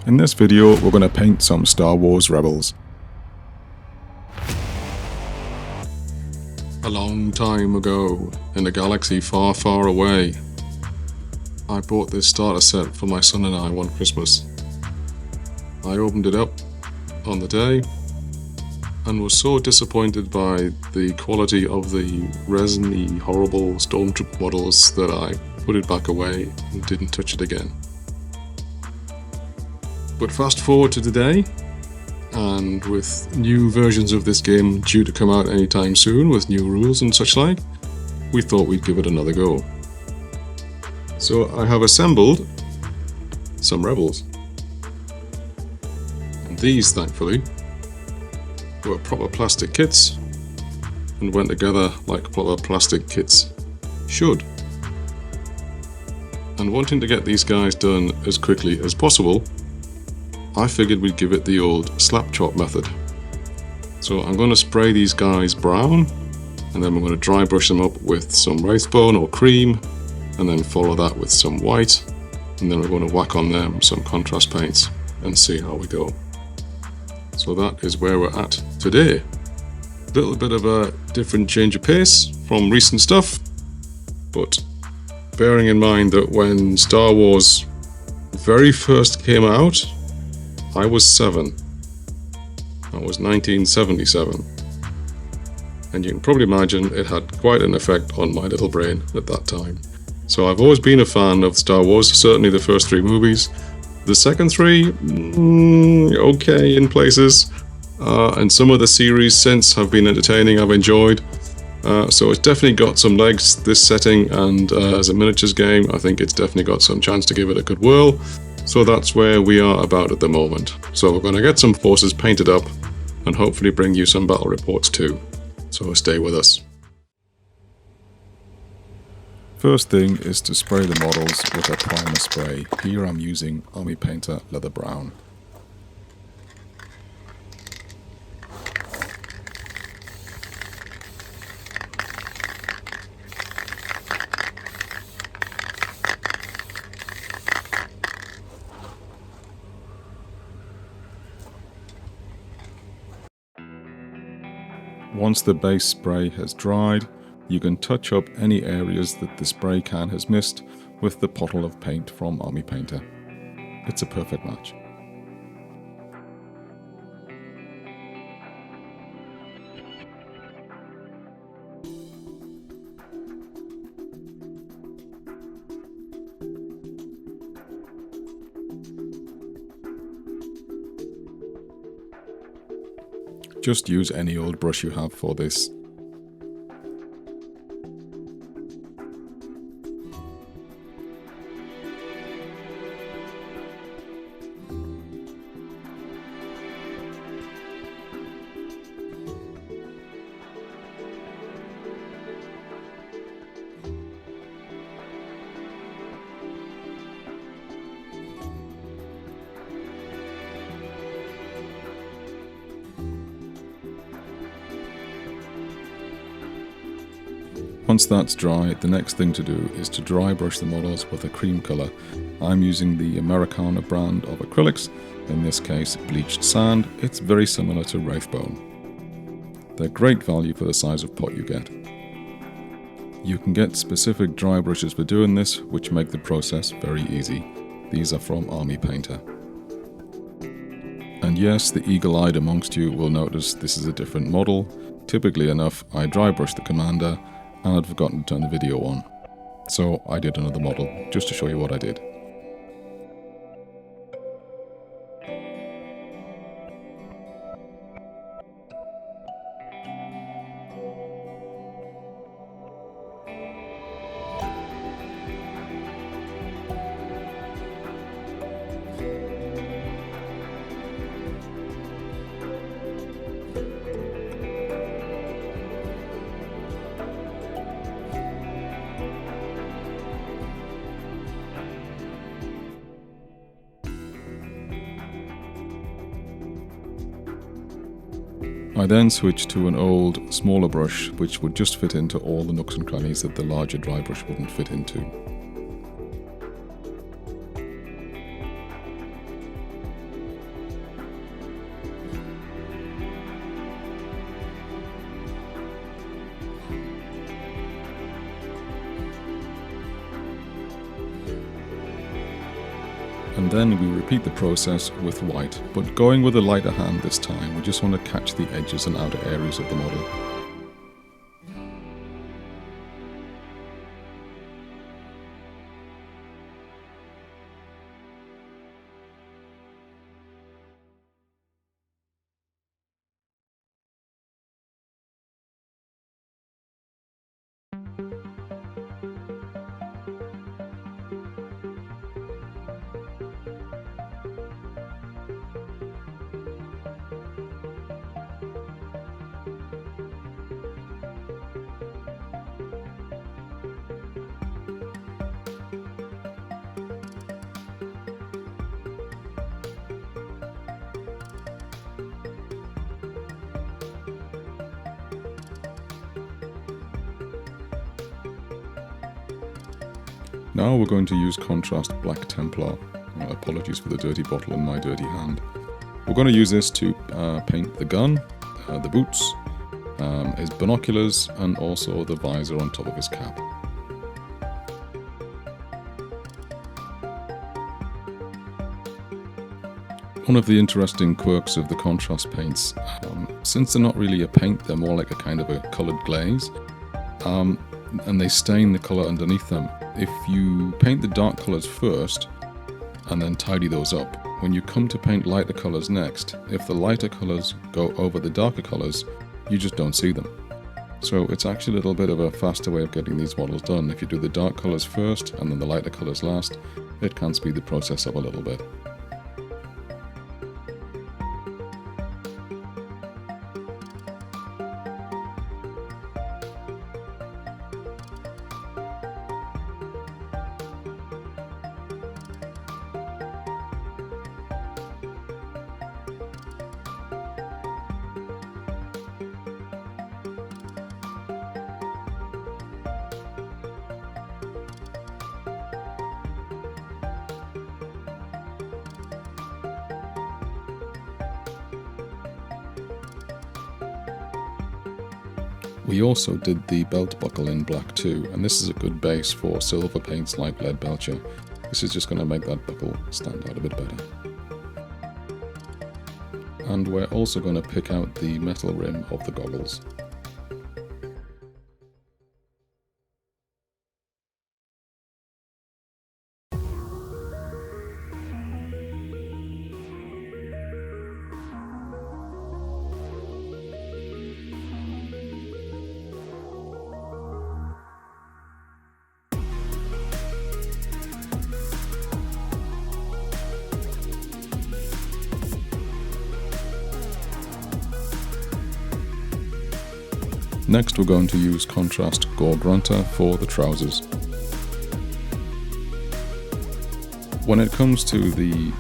In this video, we're going to paint some Star Wars Rebels. A long time ago, in a galaxy far, far away, I bought this starter set for my son and I one Christmas. I opened it up on the day and was so disappointed by the quality of the resiny, horrible Stormtrooper models that I put it back away and didn't touch it again. But fast forward to today, and with new versions of this game due to come out anytime soon with new rules and such like, we thought we'd give it another go. So I have assembled some Rebels. And these, thankfully, were proper plastic kits and went together like proper plastic kits should. And wanting to get these guys done as quickly as possible, I figured we'd give it the old slapchop method. So I'm going to spray these guys brown, and then we're going to dry brush them up with some Wraithbone or cream, and then follow that with some white, and then we're going to whack on them some contrast paints and see how we go. So that is where we're at today. A little bit of a different change of pace from recent stuff, but bearing in mind that when Star Wars very first came out, I was 7. That was 1977. And you can probably imagine it had quite an effect on my little brain at that time. So I've always been a fan of Star Wars, certainly the first 3 movies. The second 3, okay in places. And some of the series since have been entertaining, I've enjoyed. So it's definitely got some legs, this setting, and as a miniatures game, I think it's definitely got some chance to give it a good whirl. So that's where we are about at the moment. So we're going to get some forces painted up and hopefully bring you some battle reports too. So stay with us. First thing is to spray the models with a primer spray. Here I'm using Army Painter Leather Brown. Once the base spray has dried, you can touch up any areas that the spray can has missed with the bottle of paint from Army Painter. It's a perfect match. Just use any old brush you have for this. Once that's dry, the next thing to do is to dry brush the models with a cream colour. I'm using the Americana brand of acrylics, in this case bleached sand. It's very similar to Wraithbone. They're great value for the size of pot you get. You can get specific dry brushes for doing this, which make the process very easy. These are from Army Painter. And yes, the eagle-eyed amongst you will notice this is a different model. Typically enough, I dry brush the commander, and I'd forgotten to turn the video on. So I did another model, just to show you what I did. I then switched to an old, smaller brush which would just fit into all the nooks and crannies that the larger dry brush wouldn't fit into. And then we repeat the process with white, but going with a lighter hand this time. We just want to catch the edges and outer areas of the model. Now we're going to use contrast black Templar. Apologies for the dirty bottle and my dirty hand. We're going to use this to paint the gun, the boots, his binoculars, and also the visor on top of his cap. One of the interesting quirks of the contrast paints, since they're not really a paint, they're more like a kind of a coloured glaze, and they stain the colour underneath them. If you paint the dark colours first and then tidy those up, when you come to paint lighter colours next, if the lighter colours go over the darker colours, you just don't see them. So it's actually a little bit of a faster way of getting these models done. If you do the dark colours first and then the lighter colours last, it can speed the process up a little bit. We also did the belt buckle in black too, and this is a good base for silver paints like Lead Belcher. This is just going to make that buckle stand out a bit better. And we're also going to pick out the metal rim of the goggles. Next we're going to use contrast Gore Grunter for the trousers. When it comes to the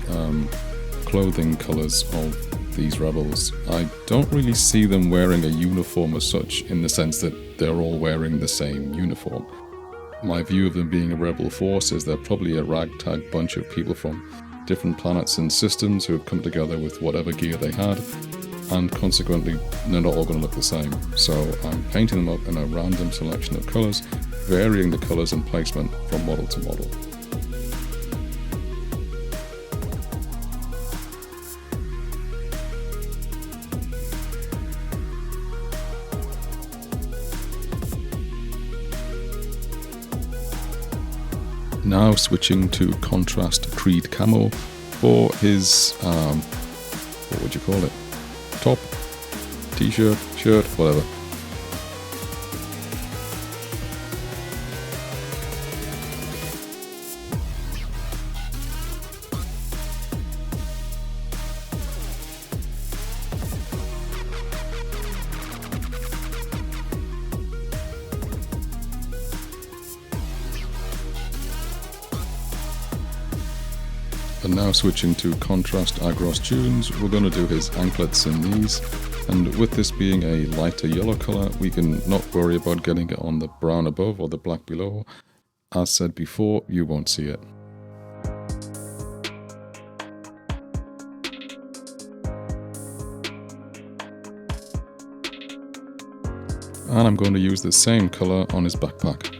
clothing colours of these rebels, I don't really see them wearing a uniform as such, in the sense that they're all wearing the same uniform. My view of them being a rebel force is they're probably a ragtag bunch of people from different planets and systems who have come together with whatever gear they had, and consequently they're not all going to look the same. So I'm painting them up in a random selection of colours, varying the colours and placement from model to model. Now switching to contrast Creed Camo for his, what would you call it? Top, t-shirt, shirt, whatever. And now switching to contrast Agros Tunes, we're going to do his anklets in these, and with this being a lighter yellow colour, we can not worry about getting it on the brown above or the black below. As said before, you won't see it. And I'm going to use the same colour on his backpack.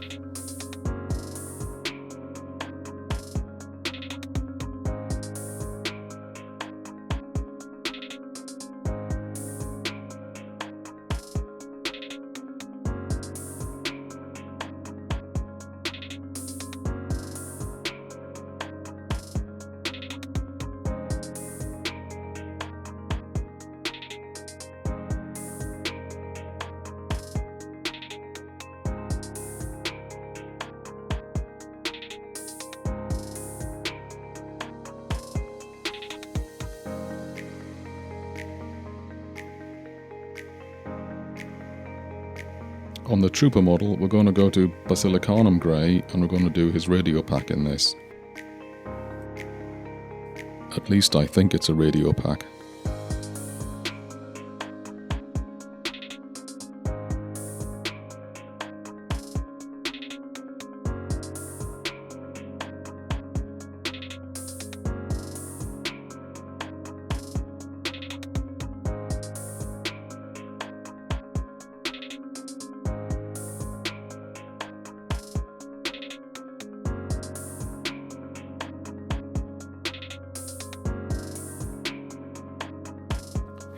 On the Trooper model, we're going to go to Basilicanum Grey and we're going to do his radio pack in this. At least I think it's a radio pack.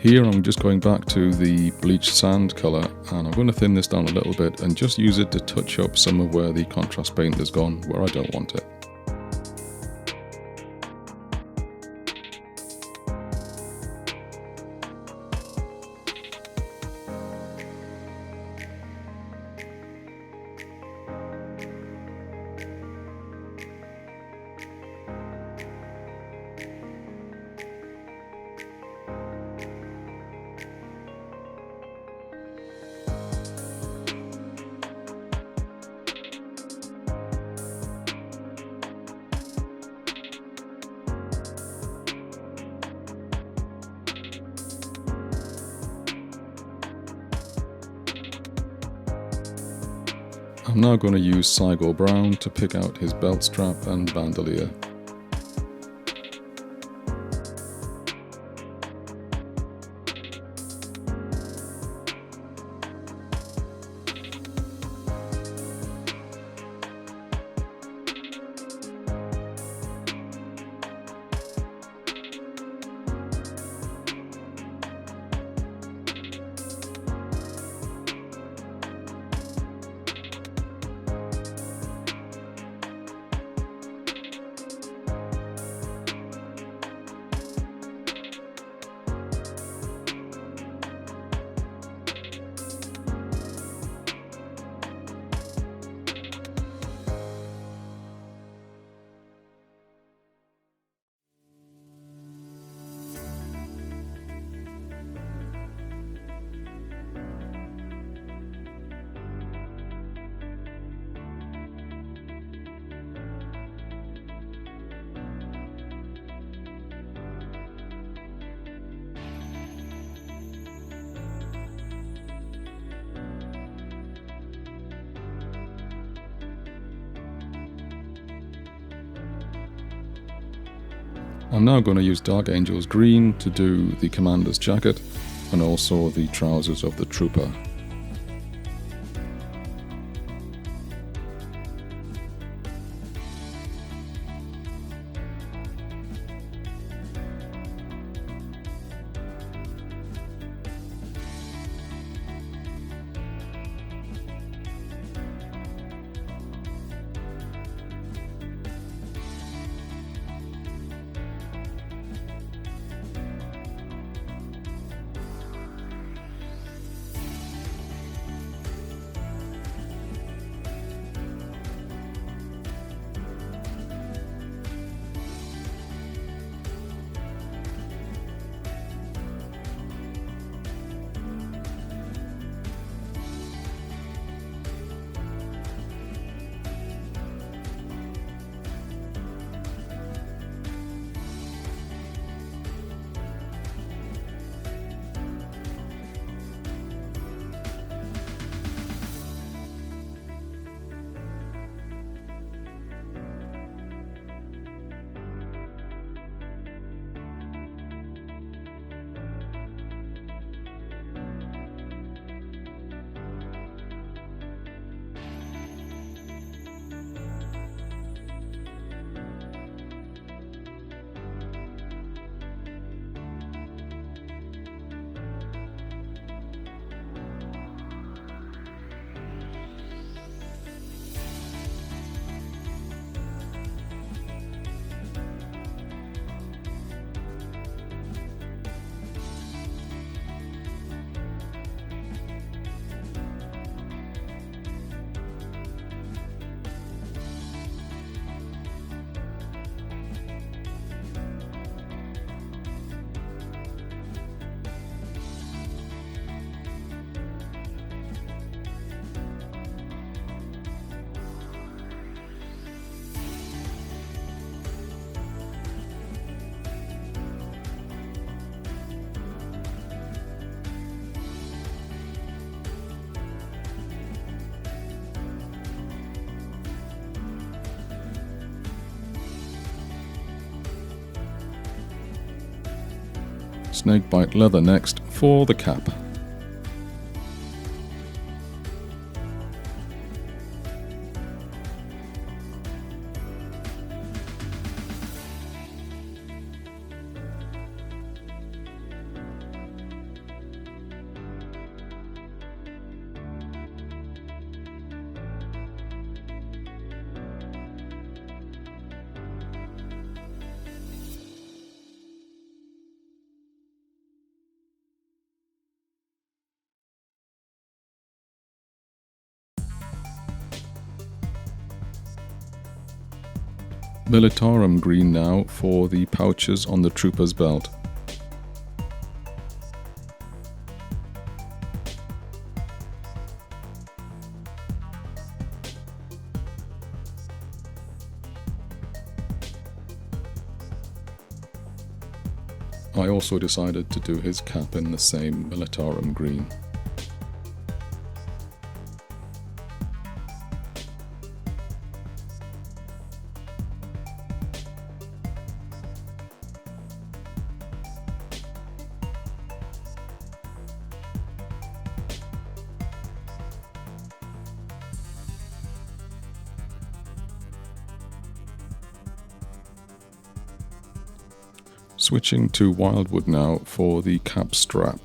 Here I'm just going back to the bleached sand colour, and I'm going to thin this down a little bit and just use it to touch up some of where the contrast paint has gone, where I don't want it. I'm now going to use Cygor Brown to pick out his belt strap and bandolier. I'm now going to use Dark Angel's Green to do the commander's jacket and also the trousers of the trooper. Snakebite leather next for the cap. Militarum green now for the pouches on the trooper's belt. I also decided to do his cap in the same Militarum green. Switching to Wildwood now for the cap strap.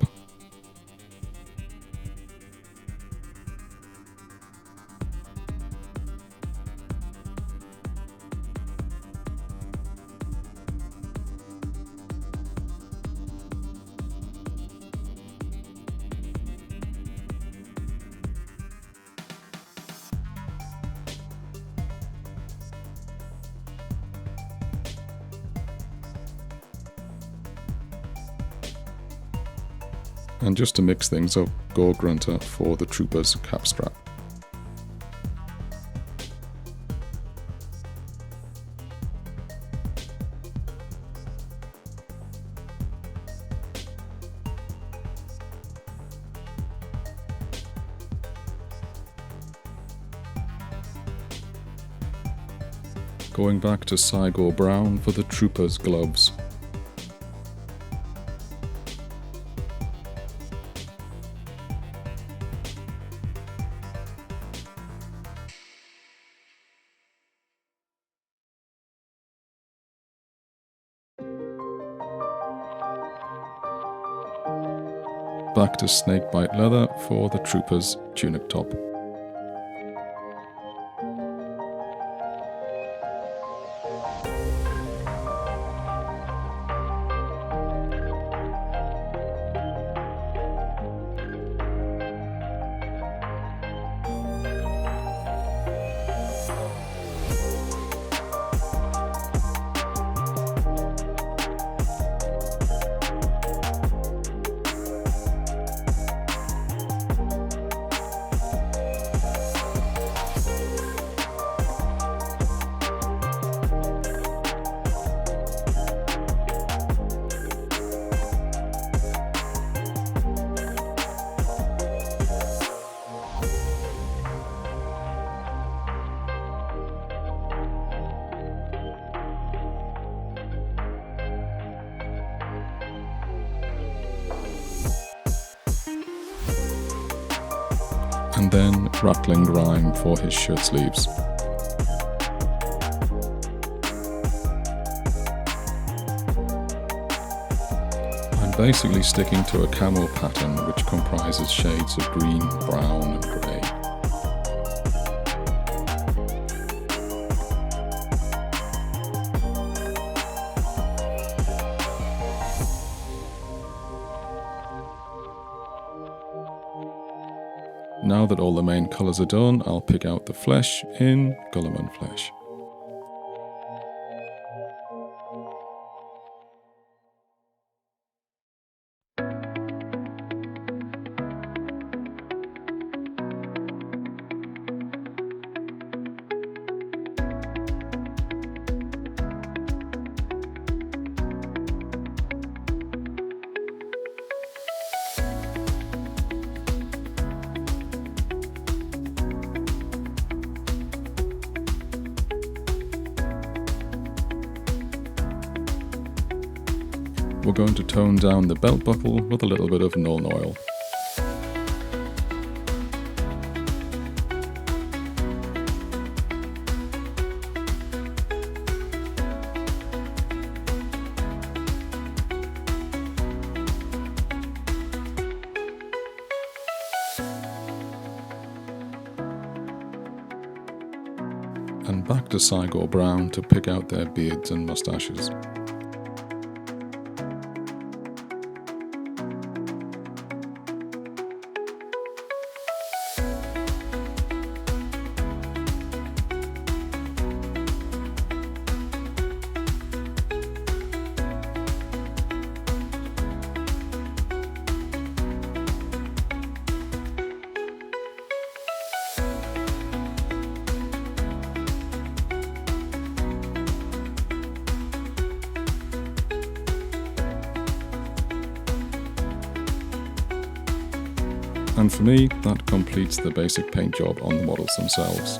And just to mix things up, Gore Grunter for the trooper's cap strap. Going back to Cygor Brown for the trooper's gloves. Back to Snakebite leather for the trooper's tunic top. And then Rattling Grime for his shirt sleeves. I'm basically sticking to a camo pattern which comprises shades of green, brown and grey. Now that all the main colours are done, I'll pick out the flesh in Gulliman Flesh. we're going to tone down the belt buckle with a little bit of Nuln Oil. And back to Cygor Brown to pick out their beards and mustaches. And for me, that completes the basic paint job on the models themselves.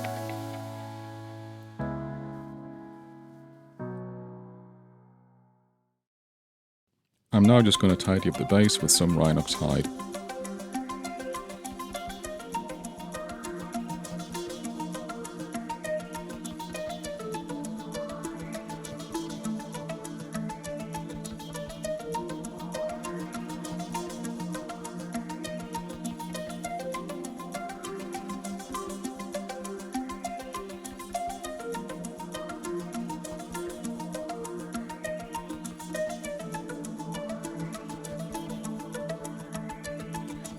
I'm now just going to tidy up the base with some Rhinox hide.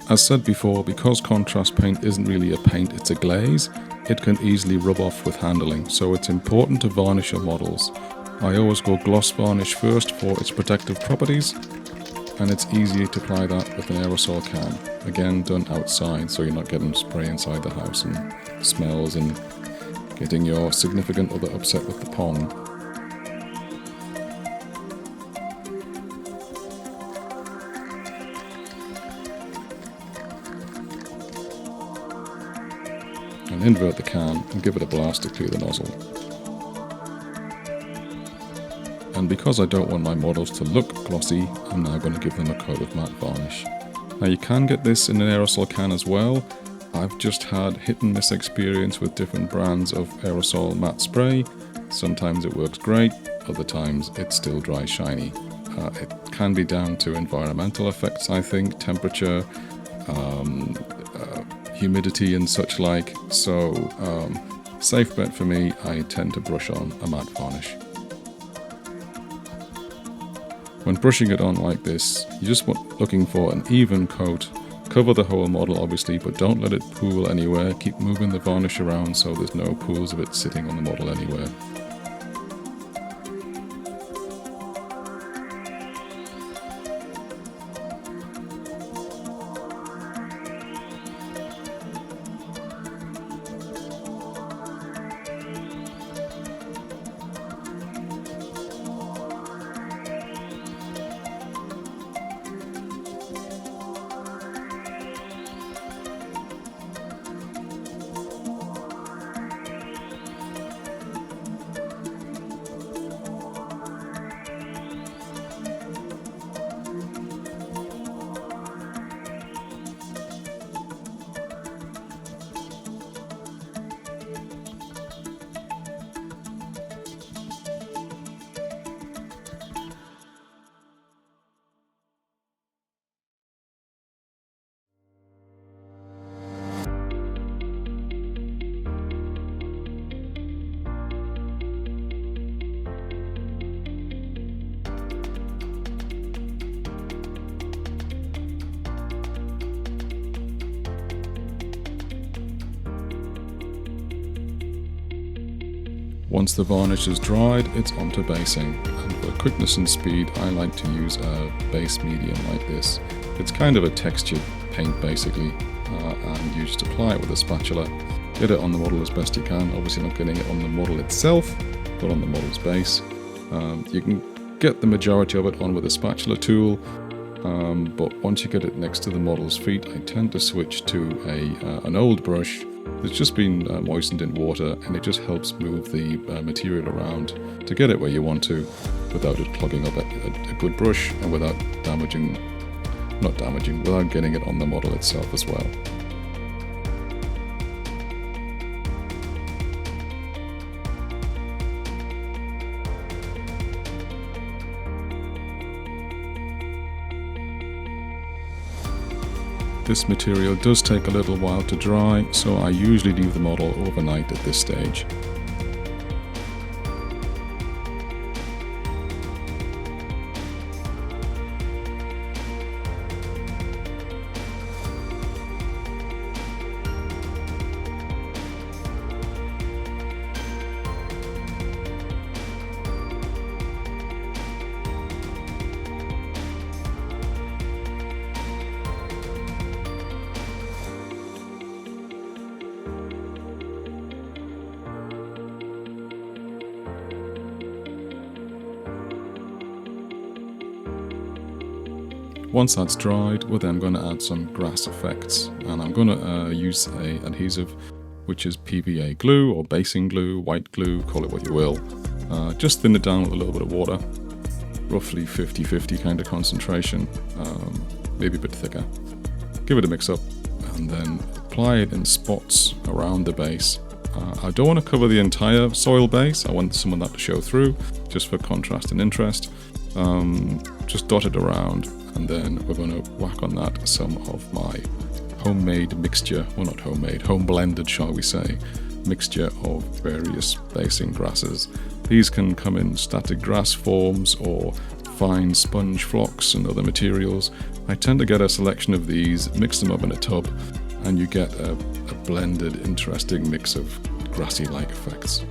As said before, because contrast paint isn't really a paint, it's a glaze, it can easily rub off with handling, so it's important to varnish your models. I always go gloss varnish first for its protective properties, and it's easier to apply that with an aerosol can. Again, done outside, so you're not getting spray inside the house and smells and getting your significant other upset with the pond. And invert the can and give it a blast to clear the nozzle. And because I don't want my models to look glossy, I'm now going to give them a coat of matte varnish. Now you can get this in an aerosol can as well. I've just had hit and miss experience with different brands of aerosol matte spray. Sometimes it works great, other times it still dries shiny. It can be down to environmental effects, I think, temperature, humidity and such like, so safe bet for me, I tend to brush on a matte varnish. When brushing it on like this, you just want looking for an even coat. Cover the whole model obviously, but don't let it pool anywhere. Keep moving the varnish around so there's no pools of it sitting on the model anywhere. Once the varnish is dried, it's onto basing, and for quickness and speed I like to use a base medium like this. It's kind of a textured paint basically, and you just apply it with a spatula. Get it on the model as best you can, obviously not getting it on the model itself, but on the model's base. You can get the majority of it on with a spatula tool. but once you get it next to the model's feet, I tend to switch to an old brush that's just been moistened in water, and it just helps move the material around to get it where you want to without it clogging up a good brush and without without getting it on the model itself as well. This material does take a little while to dry, so I usually leave the model overnight at this stage. Once that's dried, we're then going to add some grass effects, and I'm going to use an adhesive which is PVA glue or basing glue, white glue, call it what you will. Just thin it down with a little bit of water, roughly 50-50 kind of concentration, maybe a bit thicker. Give it a mix up and then apply it in spots around the base. I don't want to cover the entire soil base, I want some of that to show through, just for contrast and interest. Just dot it around, and then we're going to whack on that some of my homemade mixture, well not homemade, home blended shall we say, mixture of various basing grasses. These can come in static grass forms or fine sponge flocks and other materials. I tend to get a selection of these, mix them up in a tub, and you get a blended, interesting mix of grassy-like effects.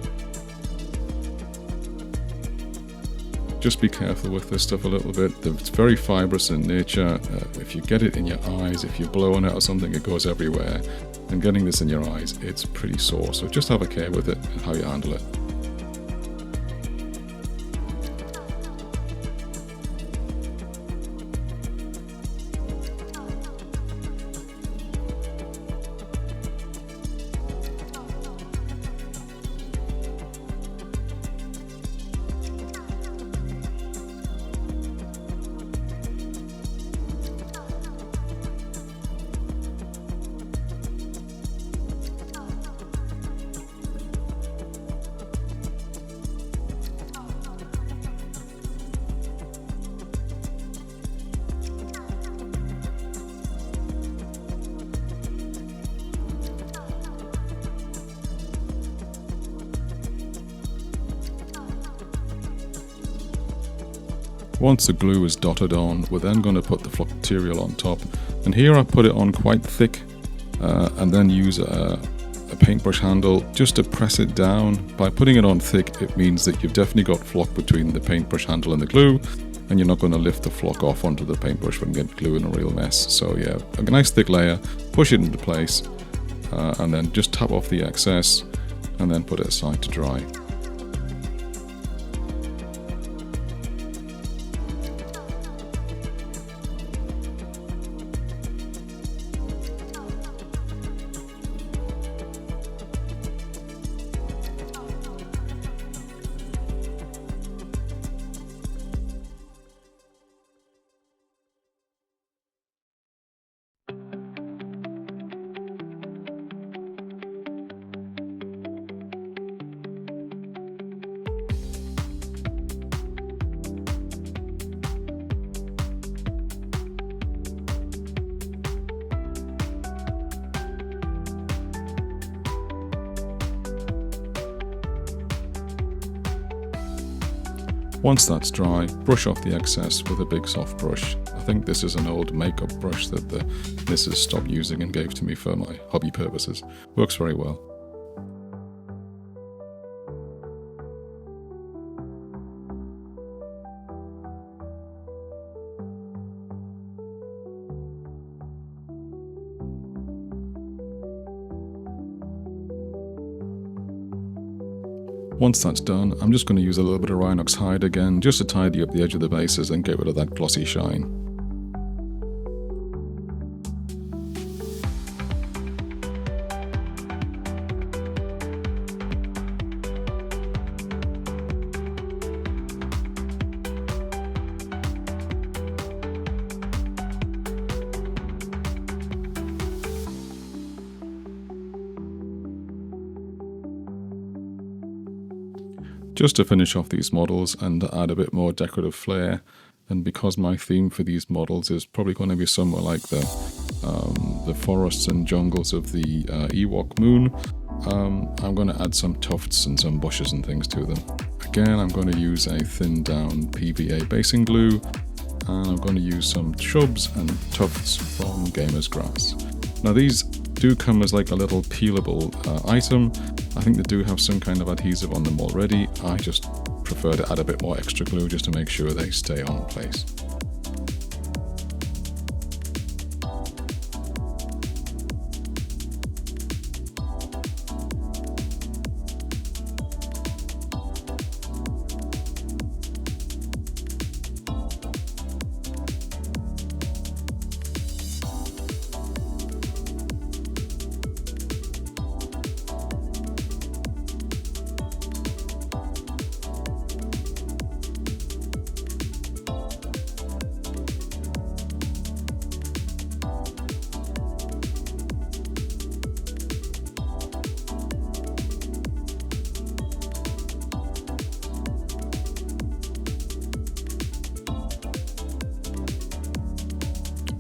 Just be careful with this stuff a little bit. It's very fibrous in nature. If you get it in your eyes, if you blow on it or something, it goes everywhere. And getting this in your eyes, it's pretty sore. So just have a care with it and how you handle it. Once the glue is dotted on, we're then going to put the flock material on top, and here I put it on quite thick and then use a paintbrush handle just to press it down. By putting it on thick, it means that you've definitely got flock between the paintbrush handle and the glue, and you're not going to lift the flock off onto the paintbrush and get glue in a real mess. So yeah, a nice thick layer, push it into place, and then just tap off the excess and then put it aside to dry. Once that's dry, brush off the excess with a big soft brush. I think this is an old makeup brush that the missus stopped using and gave to me for my hobby purposes. Works very well. Once that's done, I'm just going to use a little bit of Rhinox hide again, just to tidy up the edge of the bases and get rid of that glossy shine. just to finish off these models and add a bit more decorative flair. And because my theme for these models is probably going to be somewhere like the forests and jungles of the Ewok moon, I'm going to add some tufts and some bushes and things to them. Again, I'm going to use a thinned down PVA basing glue, and I'm going to use some shrubs and tufts from Gamer's Grass. Now these do come as like a little peelable item. I think they do have some kind of adhesive on them already. I just prefer to add a bit more extra glue just to make sure they stay on place.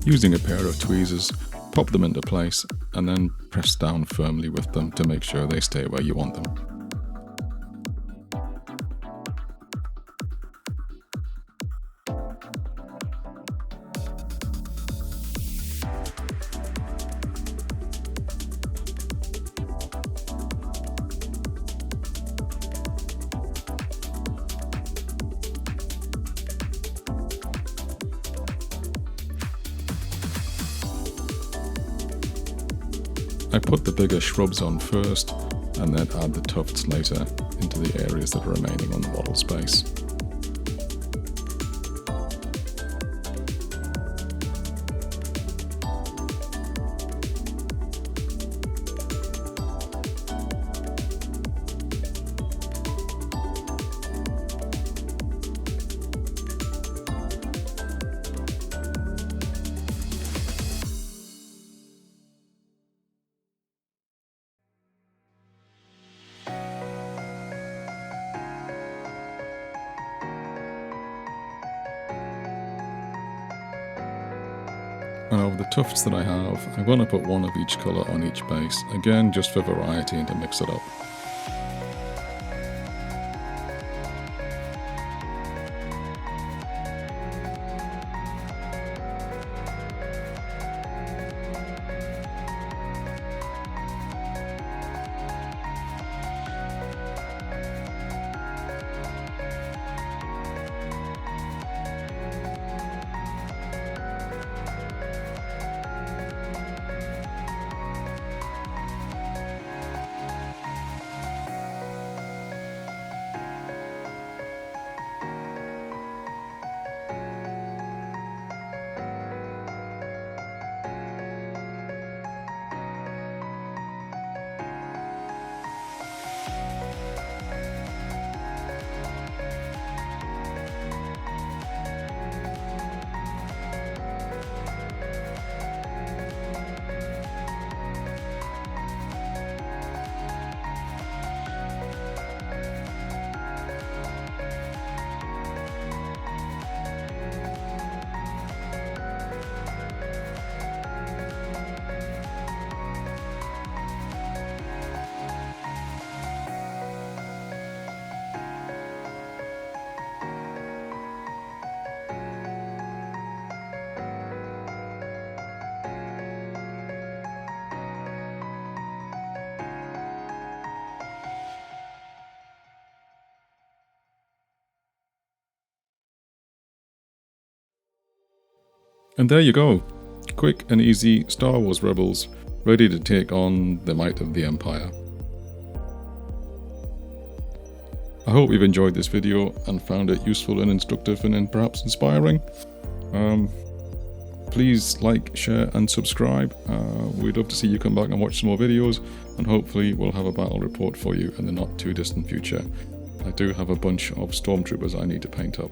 Using a pair of tweezers, pop them into place and then press down firmly with them to make sure they stay where you want them. I put the bigger shrubs on first and then add the tufts later into the areas that are remaining on the model space. Now of the tufts that I have, I'm going to put one of each colour on each base, again just for variety and to mix it up. And there you go, quick and easy Star Wars Rebels, ready to take on the might of the Empire. I hope you've enjoyed this video and found it useful and instructive and perhaps inspiring. Please like, share and subscribe. We'd love to see you come back and watch some more videos, and hopefully we'll have a battle report for you in the not too distant future. I do have a bunch of stormtroopers I need to paint up.